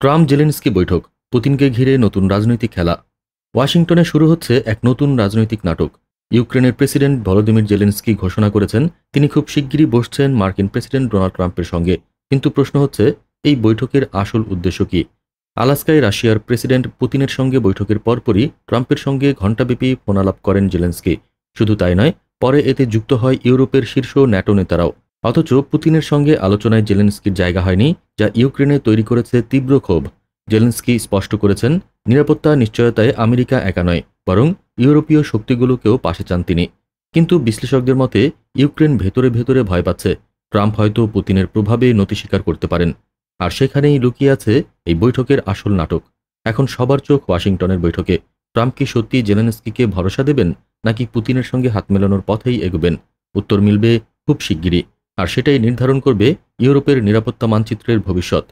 Trump Zelensky বৈঠক, পুতিনকে ঘিরে নতুন রাজনৈতিক খেলা। ওয়াশিংটনে শুরু হচ্ছে এক নতুন রাজনৈতিক নাটক। ইউক্রেনের প্রেসিডেন্ট ভলোদিমির জেলেনস্কি ঘোষণা করেছেন তিনি খুব শিগগিরই বসছেন মার্কিন প্রেসিডেন্ট ডোনাল্ড ট্রাম্পের সঙ্গে। কিন্তু প্রশ্ন হচ্ছে, এই বৈঠকের আসল উদ্দেশ্য কি? আলাস্কায় রাশিয়ার প্রেসিডেন্ট পুতিনের সঙ্গে বৈঠকের পরপরই ট্রাম্পের সঙ্গে ঘণ্টাব্যাপী ফোনালাপ করেন জেলেনস্কি। শুধু তাই নয়, পরে এতে যুক্ত হয় ইউরোপের শীর্ষ ন্যাটো নেতারাও। অথচ পুতিনের সঙ্গে আলোচনায় জেলেনস্কির জায়গা হয়নি, যা ইউক্রেনে তৈরি করেছে তীব্র ক্ষোভ। জেলেনস্কি স্পষ্ট করেছেন, নিরাপত্তা নিশ্চয়তায় আমেরিকা একা নয়, বরং ইউরোপীয় শক্তিগুলোকেও পাশে চান তিনি। কিন্তু বিশ্লেষকদের মতে ইউক্রেন ভেতরে ভেতরে ভয় পাচ্ছে ট্রাম্প হয়তো পুতিনের প্রভাবে নতি স্বীকার করতে পারেন। আর সেখানেই লুকিয়ে আছে এই বৈঠকের আসল নাটক। এখন সবার চোখ ওয়াশিংটনের বৈঠকে। ট্রাম্প কি সত্যি জেলেনস্কিকে ভরসা দেবেন, নাকি পুতিনের সঙ্গে হাত মেলানোর পথেই এগোবেন? উত্তর মিলবে খুব শিগগিরই। আর সেটাই নির্ধারণ করবে ইউরোপের নিরাপত্তা মানচিত্রের ভবিষ্যৎ।